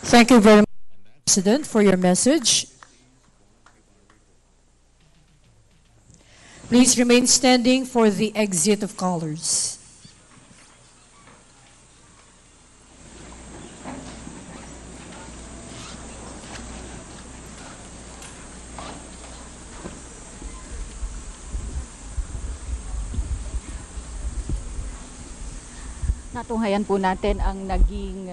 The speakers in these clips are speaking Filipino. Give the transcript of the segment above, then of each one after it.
Thank you very much, President, for your message. Please remain standing for the exit of callers. Natunghayan po natin ang naging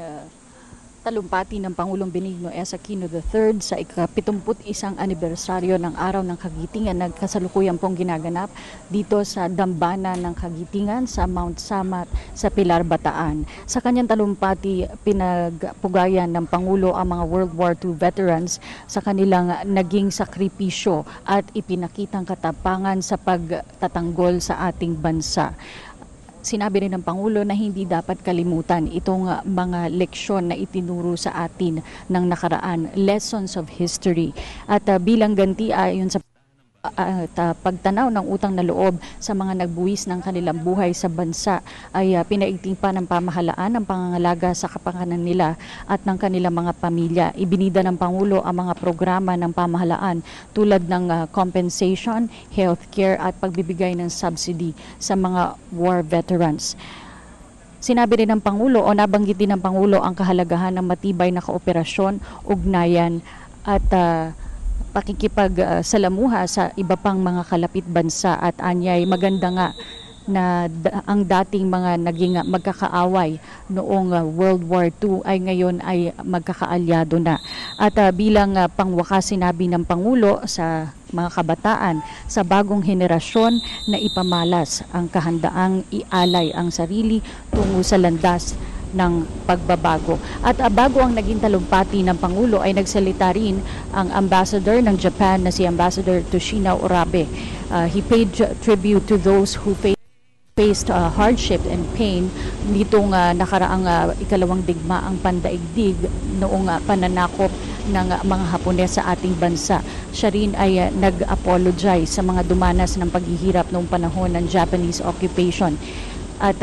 talumpati ng Pangulong Benigno S. Aquino III sa ika-71 anibersaryo ng Araw ng Kagitingan na kasalukuyan pong ginaganap dito sa Dambana ng Kagitingan sa Mount Samat sa Pilar, Bataan. Sa kanyang talumpati, pinagpugayan ng Pangulo ang mga World War II veterans sa kanilang naging sakripisyo at ipinakitang katapangan sa pagtatanggol sa ating bansa. Sinabi rin ng Pangulo na hindi dapat kalimutan itong mga leksyon na itinuro sa atin ng nakaraan, lessons of history. At bilang ganti ayon sa pagtanaw ng utang na loob sa mga nagbuwis ng kanilang buhay sa bansa ay pinaigting pa ng pamahalaan ang pangangalaga sa kapakanan nila at ng kanilang mga pamilya. Ibinida ng Pangulo ang mga programa ng pamahalaan tulad ng compensation, healthcare at pagbibigay ng subsidy sa mga war veterans. Sinabi rin ng Pangulo o nabanggit din ng Pangulo ang kahalagahan ng matibay na kooperasyon, ugnayan at pakikipagsalamuha sa iba pang mga kalapit bansa at anyay maganda nga na ang dating mga naging magkakaaway noong World War II ay ngayon ay magkakaalyado na. At bilang pangwakas sinabi ng Pangulo sa mga kabataan sa bagong henerasyon na ipamalas ang kahandaang ialay ang sarili tungo sa landas ng pagbabago. At bago ang naging talumpati ng Pangulo ay nagsalita rin ang ambassador ng Japan na si Ambassador Toshina Orabe. He paid tribute to those who faced hardship and pain nitong nakaraang ikalawang digmaang pandaigdig noong pananakop ng mga Hapones sa ating bansa. Siya rin ay nag-apologize sa mga dumanas ng paghihirap noong panahon ng Japanese occupation. At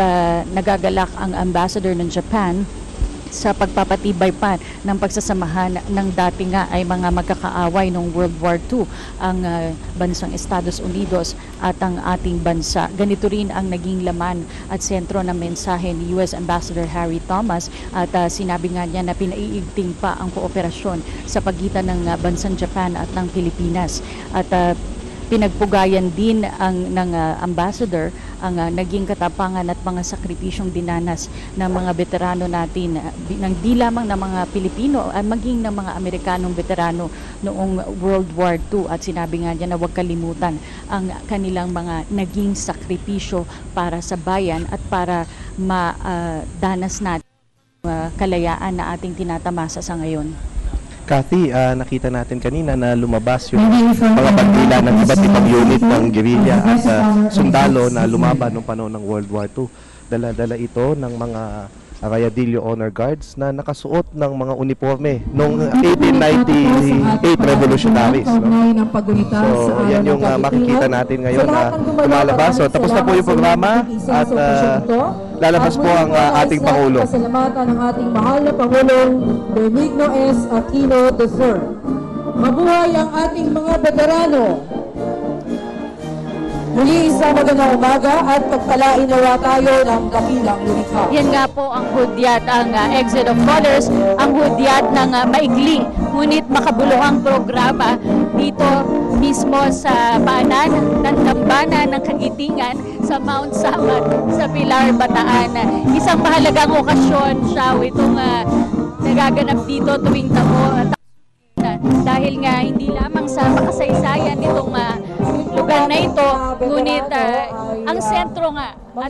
nagagalak ang ambassador ng Japan sa pagpapatibay pa ng pagsasamahan ng dati nga ay mga magkakaaway noong World War II, ang bansang Estados Unidos at ang ating bansa. Ganito rin ang naging laman at sentro ng mensahe ni US Ambassador Harry Thomas at sinabi nga niya na pinaiigting pa ang kooperasyon sa pagitan ng bansang Japan at ng Pilipinas. At pinagpugayan din ng ambassador ang naging katapangan at mga sakripisyong dinanas ng mga veterano natin, ng di lamang ng mga Pilipino, maging ng mga Amerikanong veterano noong World War II. At sinabi nga niya na huwag kalimutan ang kanilang mga naging sakripisyo para sa bayan at para madanas natin kalayaan na ating tinatamasa sa ngayon. Kathy, nakita natin kanina na lumabas yung mga bandila ng iba't ibang unit ng guerrilla at sundalo na lumaban noong panahon ng World War II. Dala-dala ito ng mga Rayadillo Honor Guards na nakasuot ng mga uniforme noong 1898 revolutionaries. No? So, yan yung makikita natin ngayon na lumalabas. So, tapos na po yung programa at lalabas po ang ating Pangulo. Pasalamatan ng ating mahal na Pangulong Benigno S. Aquino III. Mabuhay ang ating mga veterano. Muli isang magandang umaga at pagpalain nawa tayo ng dakilang lumikha. Yan nga po ang hudyat, ang exit of colors, ang hudyat ng maigli ngunit makabuluhang programa dito mismo sa paanan ng Dambana ng Kagitingan sa Mount Samat sa Pilar, Bataan. Isang mahalagang okasyon siya itong nagaganap dito tuwing tamo. Dahil nga hindi lamang sa makasaysayan nitong lugar na ito, ngunit ang sentro nga at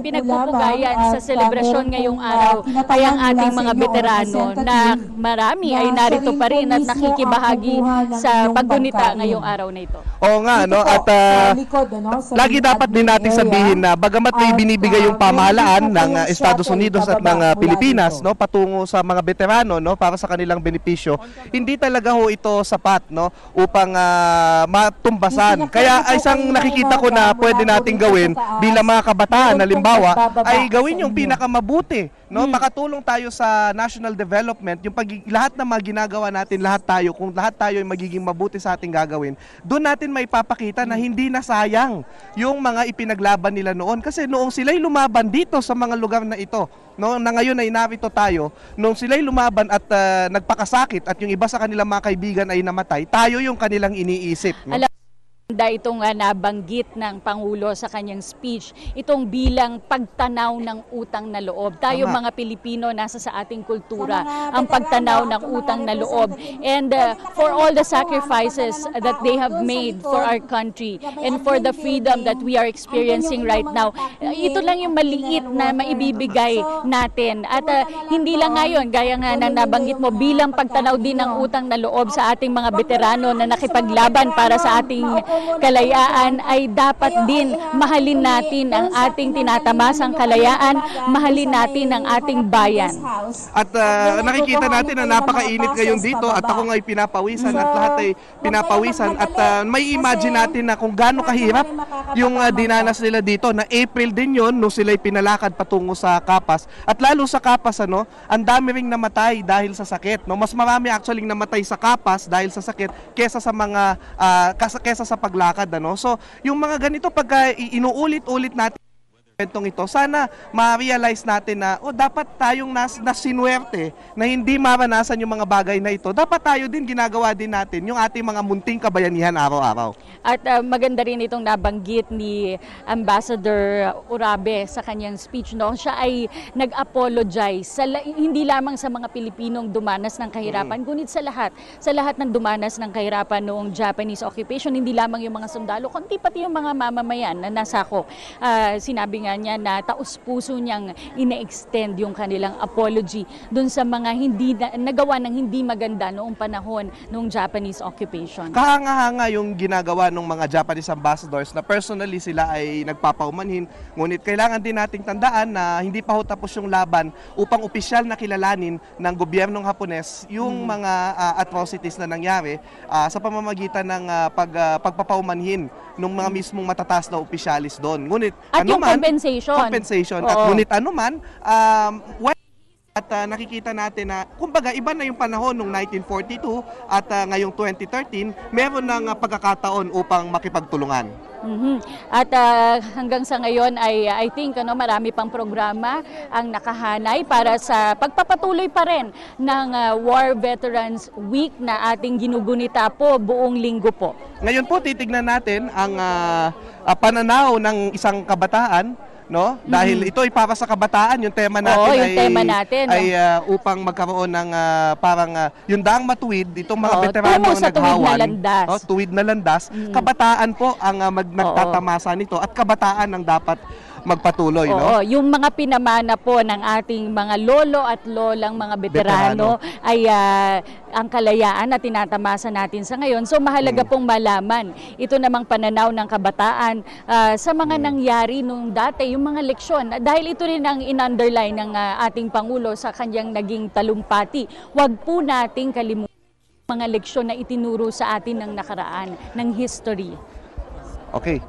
pinagpupugayan sa selebrasyon ngayong araw ay ang ating mga veterano na marami ay narito pa rin at nakikibahagi sa paggunita ngayong araw na ito. Oo nga, no? At lagi dapat din natin sabihin na bagamat may binibigay yung pamahalaan ng Estados Unidos at ng Pilipinas, no, patungo sa mga veterano, no, para sa kanilang benepisyo, hindi talaga ho ito sapat, no, upang matumbasan. Kaya isang nakikita ko na pwede nating gawin bilang mga mga kabataan, Meron pong halimbawa, pagbababa ay sa gawin yung inyo. pinakamabuti, no? Makatulong tayo sa national development, yung lahat ng mga ginagawa natin, lahat tayo, kung lahat tayo ay magiging mabuti sa ating gagawin, doon natin may papakita na hindi na sayang yung mga ipinaglaban nila noon. Kasi noong sila'y lumaban dito sa mga lugar na ito, no, na ngayon ay narito tayo, noong sila'y lumaban at nagpakasakit at yung iba sa kanilang mga kaibigan ay namatay, tayo yung kanilang iniisip. No? Itong nabanggit ng Pangulo sa kanyang speech, itong bilang pagtanaw ng utang na loob. Tayo Tama. mga Pilipino, nasa sa ating kultura ang pagtanaw ng utang na loob. And for all the sacrifices that they have made for our country and for the freedom that we are experiencing right now, ito lang yung maliit na maibibigay natin. At hindi lang ngayon, gaya nga na nabanggit mo, bilang pagtanaw din ng utang na loob sa ating mga veterano na nakipaglaban para sa ating kalayaan, ay dapat din mahalin natin ang ating tinatamasang kalayaan, mahalin natin ang ating bayan. At nakikita natin na napakainit ngayon dito at ako nga'y pinapawisan at lahat ay pinapawisan at may imagine natin na kung gaano kahirap yung dinanas nila dito na April din yon nung sila'y pinalakad patungo sa Kapas at lalo sa Kapas ang dami ring namatay dahil sa sakit, no? Mas marami actually namatay sa Kapas dahil sa sakit kesa sa mga kesa sa paglakad, So, yung mga ganito pag inuulit-ulit natin eventong ito, sana ma-realize natin na dapat tayong nasinwerte na hindi maranasan yung mga bagay na ito. Dapat tayo din ginagawa din natin yung ating mga munting kabayanihan araw-araw. At maganda rin itong nabanggit ni Ambassador Urabe sa kanyang speech, no? Siya ay nag-apologize hindi lamang sa mga Pilipinong dumanas ng kahirapan, ngunit sa lahat ng dumanas ng kahirapan noong Japanese occupation, hindi lamang yung mga sundalo, kundi pati yung mga mamamayan na nasako. Sinabi nga niya na taus-puso niyang ine-extend yung kanilang apology dun sa mga nagawa ng hindi maganda noong panahon ng Japanese occupation. Kahanga-hanga yung ginagawa ng mga Japanese ambassadors na personally sila ay nagpapaumanhin, ngunit kailangan din nating tandaan na hindi pa ho tapos yung laban upang opisyal na kilalanin ng gobyernong Hapones yung mga atrocities na nangyari sa pamamagitan ng pagpapaumanhin ng mga mismong matataas na opisyalis doon. Ngunit at yung compensation. At ngunit at nakikita natin na kumbaga iba na yung panahon nung 1942 at ngayong 2013 meron ng pagkakataon upang makipagtulungan. At hanggang sa ngayon ay I think marami pang programa ang nakahanay para sa pagpapatuloy pa rin ng War Veterans Week na ating ginugunita po buong linggo po. Ngayon po titignan natin ang pananaw ng isang kabataan, no? Dahil ito ay para sa kabataan, yung tema natin ay upang magkaroon ng yung daang matuwid, itong mga veterano na naghawan, tuwid na landas, kabataan po ang nagtatamasa nito at kabataan ang dapat magpatuloy, no? Yung mga pinamana po ng ating mga lolo at lolang mga veterano ay ang kalayaan na tinatamasa natin sa ngayon. So mahalaga pong malaman ito namang pananaw ng kabataan sa mga nangyari nung dati, yung mga leksyon. Dahil ito rin ang in-underline ng ating Pangulo sa kanyang naging talumpati. Huwag po nating kalimutan mga leksyon na itinuro sa atin ng nakaraan, ng history. Okay.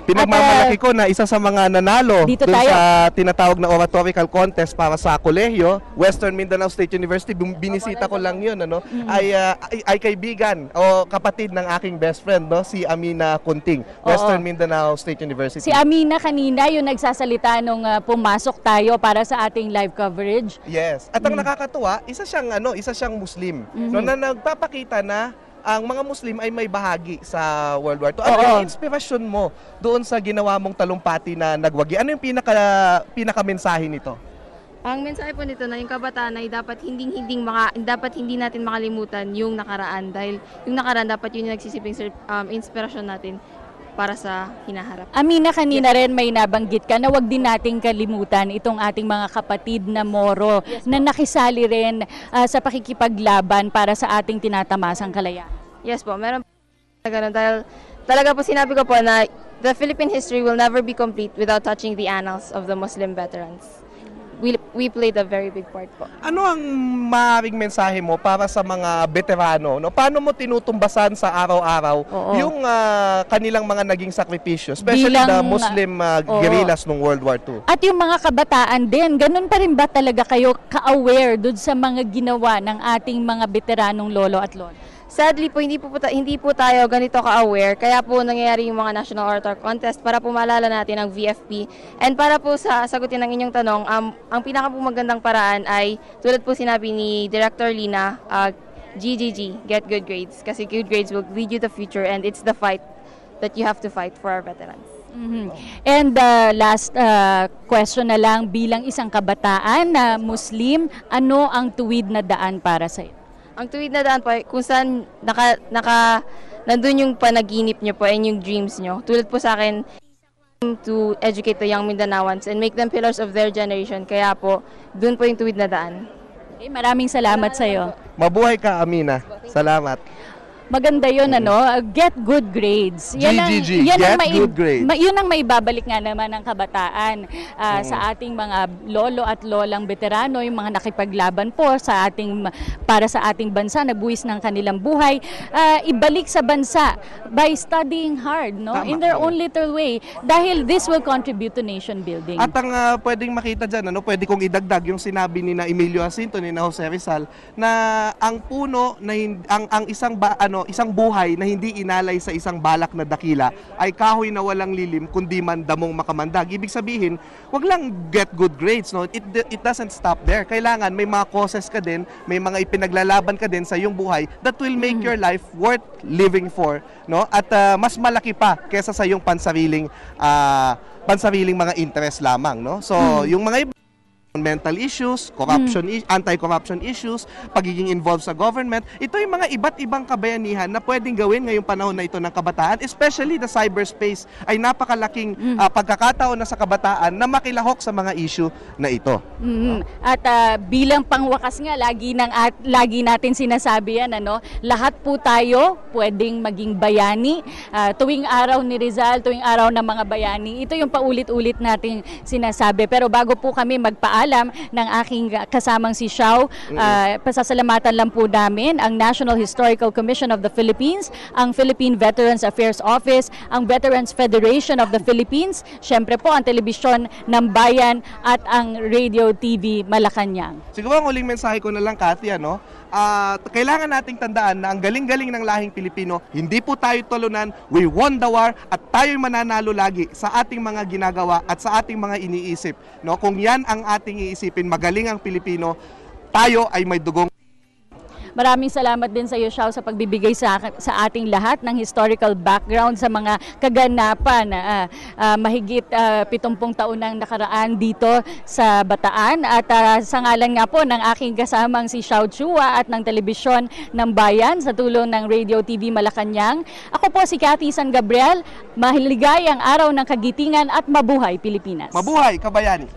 Pinagmamalaki ko na isa sa mga nanalo dun sa tinatawag na oratorical contest para sa kolehiyo, Western Mindanao State University, binisita ko lang yun, ay kaibigan o kapatid ng aking best friend, si Amina Kunting, Western Mindanao State University. Si Amina kanina yung nagsasalita nung pumasok tayo para sa ating live coverage. Yes. At ang nakakatuwa, isa siyang Muslim, na nagpapakita na ang mga Muslim ay may bahagi sa World War II. Ano yung inspirasyon mo doon sa ginawa mong talumpati na nagwagi? Ano yung pinaka-mensahe nito? Ang mensahe po nito na yung kabataan ay dapat hindi natin makalimutan yung nakaraan dahil yung nakaraan dapat yun yung nagsisiping inspirasyon natin para sa hinaharap. Amina, kanina rin may nabanggit ka na wag din nating kalimutan itong ating mga kapatid na Moro na nakisali rin sa pakikipaglaban para sa ating tinatamasang kalayaan. Yes po, meron po ganun dahil talaga po sinabi ko po na the Philippine history will never be complete without touching the annals of the Muslim veterans. we played a very big part po. Ano ang maaaring mensahe mo para sa mga veterano? No? Paano mo tinutumbasan sa araw-araw Oo. yung kanilang mga naging sakripisyo, especially Bilang, the Muslim guerrillas nung World War II? At yung mga kabataan din, ganun pa rin ba talaga kayo ka-aware dun sa mga ginawa ng ating mga veteranong lolo at lola? Sadly po, hindi po tayo ganito ka-aware, kaya po nangyayari yung mga National Orator Contest para po maalala natin ang VFP. And para po sa sagutin ng inyong tanong, ang pinaka-magandang paraan ay, tulad po sinabi ni Director Lina, GGG, get good grades. Kasi good grades will lead you to the future and it's the fight that you have to fight for our veterans. Mhm. And last question na lang, bilang isang kabataan na Muslim, ano ang tuwid na daan para sa iyo? Ang tuwid na daan po ay kung saan nandun yung panaginip nyo po and yung dreams nyo. Tulad po sa akin, to educate the young Mindanaoans and make them pillars of their generation. Kaya po, dun po yung tuwid na daan. Okay, maraming salamat sa iyo. Mabuhay ka, Amina. Salamat. Maganda yun, ano? Get good grades. GGG, get good grades. Yun ang maibabalik nga naman ng kabataan sa ating mga lolo at lolang veterano, yung mga nakipaglaban po para sa ating bansa, nabuwis ng kanilang buhay, ibalik sa bansa by studying hard, no? Tama. In their own little way. Dahil this will contribute to nation building. At ang pwedeng makita dyan, pwede kong idagdag yung sinabi ni na Emilio Jacinto, ni na Jose Rizal, na ang puno, na ang isang buhay na hindi inalay sa isang balak na dakila ay kahoy na walang lilim kundi man damong makamandag. Ibig sabihin, wag lang get good grades, no? It doesn't stop there. Kailangan may mga causes ka din, may mga ipinaglalaban ka din sa iyong buhay that will make your life worth living for, no? At mas malaki pa kaysa sa iyong pansariling mga interest lamang, no? So, yung mga mental issues, corruption, anti-corruption issues, pagiging involved sa government, ito yung mga iba't ibang kabayanihan na pwedeng gawin ngayong panahon na ito ng kabataan, especially the cyberspace ay napakalaking pagkakataon na sa kabataan na makilahok sa mga issue na ito. At bilang pangwakas nga, lagi natin sinasabi yan, ano? Lahat po tayo pwedeng maging bayani. Tuwing araw ni Rizal, tuwing araw ng mga bayani, ito yung paulit-ulit nating sinasabi. Pero bago po kami magpaalam ng aking kasamang si Xiao, pasasalamatan lang po namin ang National Historical Commission of the Philippines, ang Philippine Veterans Affairs Office, ang Veterans Federation of the Philippines, syempre po ang Telebisyon ng Bayan at ang Radio TV Malacanang. Siguro ang huling mensahe ko na lang, Kathy, kailangan nating tandaan na ang galing-galing ng lahing Pilipino, hindi po tayo tulunan, we won the war at tayo'y mananalo lagi sa ating mga ginagawa at sa ating mga iniisip. No? Kung yan ang ating iisipin, magaling ang Pilipino, tayo ay may dugong. Maraming salamat din sa iyo, Xiao, sa pagbibigay sa ating lahat ng historical background sa mga kaganapan na mahigit 70 taon nang nakaraan dito sa Bataan. At sa ngalan nga po ng aking kasamang si Xiao Chua at ng Telebisyon ng Bayan sa tulong ng Radio TV Malacanang, ako po si Cathy San Gabriel. Mahiligayang araw ng kagitingan at mabuhay Pilipinas. Mabuhay, kabayani!